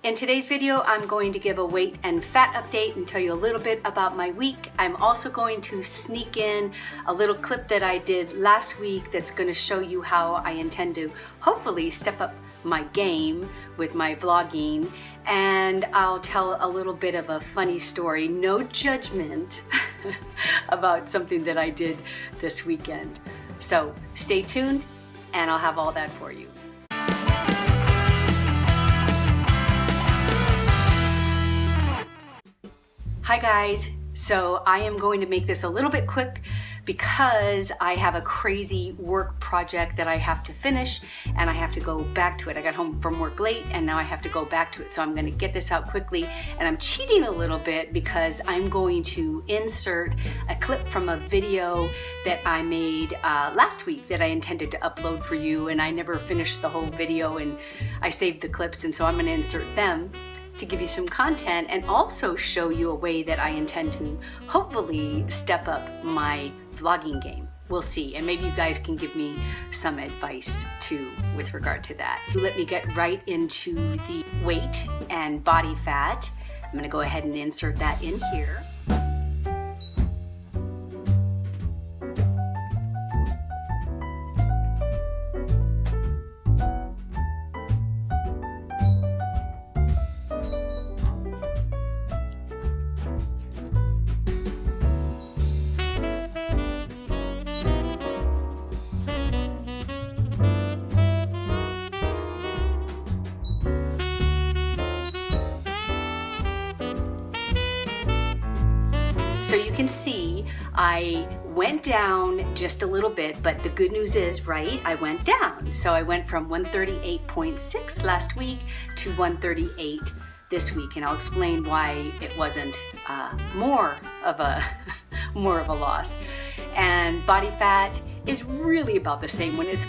In today's video, I'm going to give a weight and fat update and tell you a little bit about my week. I'm also going to sneak in a little clip that I did last week that's going to show you how I intend to hopefully step up my game with my vlogging. And I'll tell a little bit of a funny story, no judgment, about something that I did this weekend. So stay tuned and I'll have all that for you. Hi guys, so I am going to make this a little bit quick because I have a crazy work project that I have to finish and I have to go back to it. I got home from work late and now I have to go back to it. So I'm gonna get this out quickly, and I'm cheating a little bit because I'm going to insert a clip from a video that I made last week that I intended to upload for you, and I never finished the whole video and I saved the clips, and so I'm gonna insert them to give you some content and also show you a way that I intend to hopefully step up my vlogging game. We'll see, and maybe you guys can give me some advice too with regard to that. Let me get right into the weight and body fat. I'm gonna go ahead and insert that in here. So you can see I went down just a little bit, but the good news is, right, I went down. So I went from 138.6 last week to 138 this week, and I'll explain why it wasn't more of a loss. And body fat is really about the same. When it's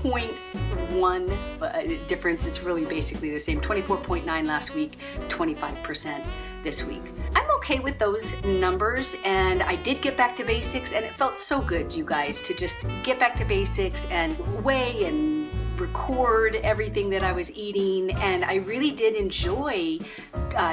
0.1 difference, it's really basically the same. 24.9 last week, 25% this week. I'm okay with those numbers, and I did get back to basics, and it felt so good, you guys, to just get back to basics and weigh and record everything that I was eating. And I really did enjoy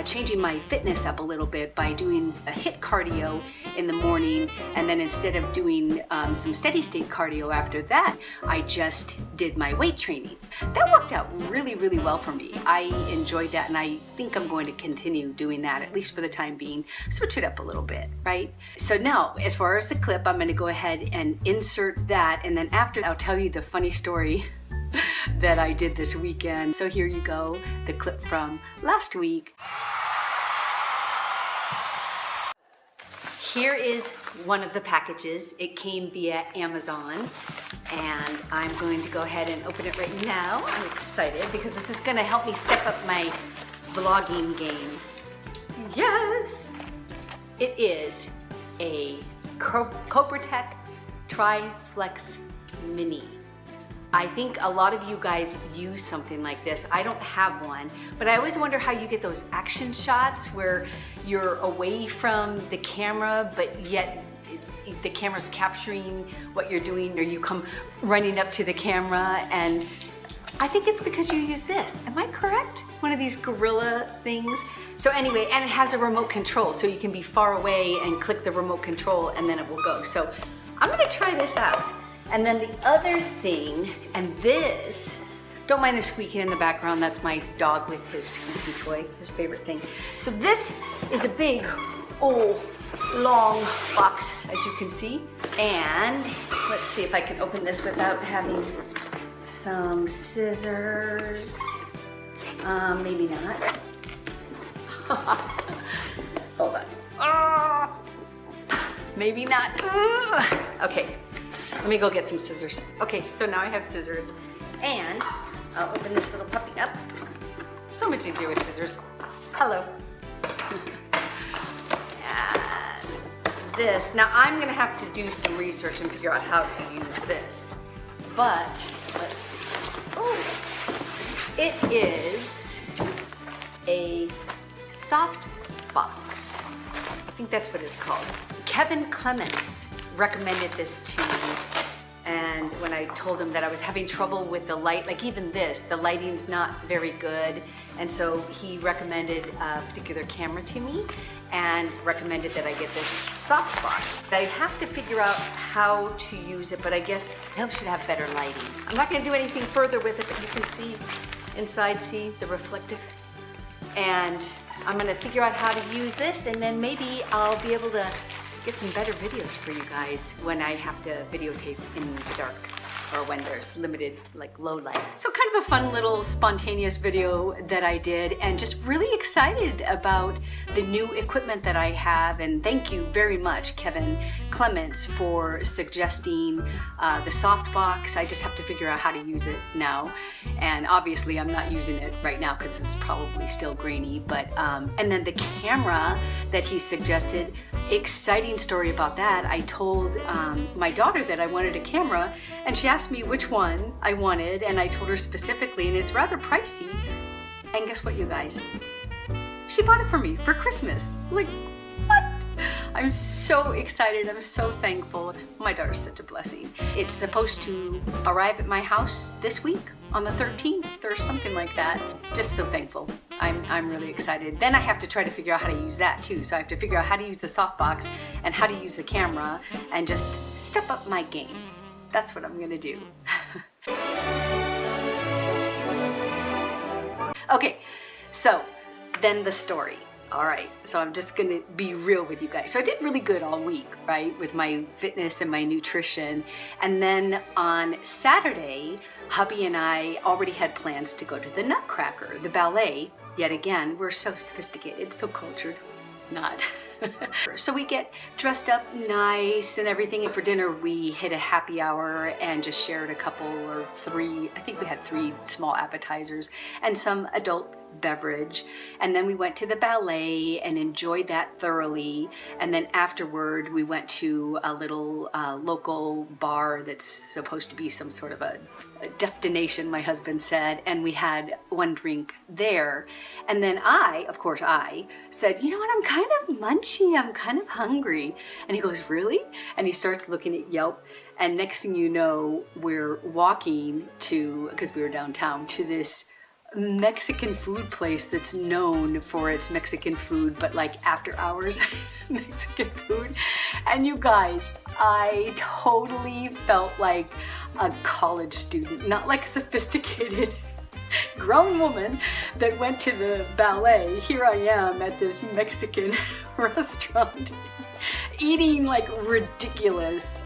changing my fitness up a little bit by doing a HIIT cardio in the morning, and then instead of doing some steady state cardio after that, I just did my weight training. That worked out really, really well for me. I enjoyed that, and I think I'm going to continue doing that, at least for the time being. Switch it up a little bit, right? So now, as far as the clip, I'm going to go ahead and insert that, and then after, I'll tell you the funny story that I did this weekend. So here you go, the clip from last week. Here is one of the packages. It came via Amazon, and I'm going to go ahead and open it right now. I'm excited because this is gonna help me step up my vlogging game. Yes! It is a Cobratec Tri-Flex Mini. I think a lot of you guys use something like this. I don't have one, but I always wonder how you get those action shots where you're away from the camera, but yet the camera's capturing what you're doing, or you come running up to the camera, and I think it's because you use this. Am I correct? One of these gorilla things. So anyway, and it has a remote control, so you can be far away and click the remote control and then it will go. So I'm gonna try this out. And then the other thing, and this, don't mind the squeaking in the background, that's my dog with his squeaky toy, his favorite thing. So this is a big, long box, as you can see. And let's see if I can open this without having some scissors. Maybe not. Hold on. Maybe not. Okay. Let me go get some scissors. Okay, so now I have scissors, and I'll open this little puppy up. So much easier with scissors. Hello. And this, now I'm gonna have to do some research and figure out how to use this, but let's see. Oh, it is a soft box. I think that's what it's called. Kevin Clements recommended this to me, And when I told him that I was having trouble with the light, like even this, the lighting's not very good. And so he recommended a particular camera to me and recommended that I get this softbox. I have to figure out how to use it, but I guess I should have better lighting. I'm not gonna do anything further with it, but you can see inside, see the reflective. And I'm gonna figure out how to use this, and then maybe I'll be able to get some better videos for you guys when I have to videotape in the dark or when there's limited low light. So kind of a fun little spontaneous video that I did, and just really excited about the new equipment that I have. And thank you very much, Kevin Clements, for suggesting the softbox. I just have to figure out how to use it now. And obviously I'm not using it right now because it's probably still grainy, but and then the camera that he suggested, exciting story about that. I told my daughter that I wanted a camera, and she asked me which one I wanted, and I told her specifically, and it's rather pricey. And guess what, you guys? She bought it for me for Christmas. Like, what? I'm so excited. I'm so thankful. My daughter's such a blessing. It's supposed to arrive at my house this week on the 13th or something like that. Just so thankful. I'm really excited. Then I have to try to figure out how to use that too. So I have to figure out how to use the softbox and how to use the camera and just step up my game. That's what I'm gonna do. Okay, so then the story. All right, so I'm just gonna be real with you guys. So I did really good all week, right, with my fitness and my nutrition. And then on Saturday, hubby and I already had plans to go to the Nutcracker, the ballet. Yet again, we're so sophisticated, so cultured. Not. So we get dressed up nice and everything, and for dinner we hit a happy hour and just shared a couple or three, I think we had 3 small appetizers and some adult beverage. And then we went to the ballet and enjoyed that thoroughly. And then afterward we went to a little local bar that's supposed to be some sort of a destination, my husband said, and we had one drink there. And then I said, you know what, I'm kind of munchy, I'm kind of hungry. And he goes, really? And he starts looking at Yelp, and next thing you know, we're walking to, because we were downtown, to this Mexican food place that's known for its Mexican food, but like after hours Mexican food. And you guys, I totally felt like a college student, not like a sophisticated grown woman that went to the ballet. Here I am at this Mexican restaurant eating like ridiculous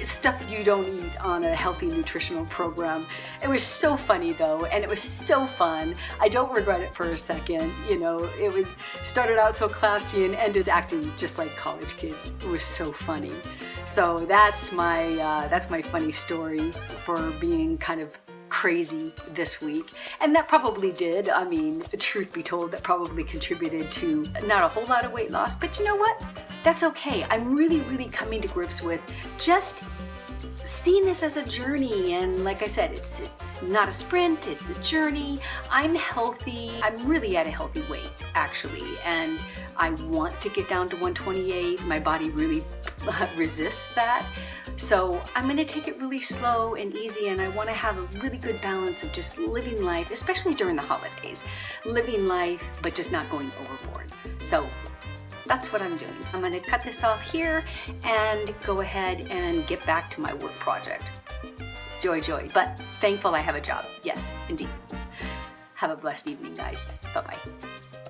stuff you don't eat on a healthy nutritional program. It was so funny though, and it was so fun. I don't regret it for a second. You know, it was started out so classy and ended acting just like college kids. It was so funny. So that's my funny story for being kind of crazy this week. And that probably did, I mean, truth be told, that probably contributed to not a whole lot of weight loss, but you know what? That's okay. I'm really, really coming to grips with just seeing this as a journey. And like I said, it's not a sprint, it's a journey. I'm healthy. I'm really at a healthy weight, actually. And I want to get down to 128. My body really resists that. So I'm going to take it really slow and easy, and I want to have a really good balance of just living life, especially during the holidays. Living life, but just not going overboard. So that's what I'm doing. I'm going to cut this off here and go ahead and get back to my work project. Joy, joy. But thankful I have a job. Yes, indeed. Have a blessed evening, guys. Bye-bye.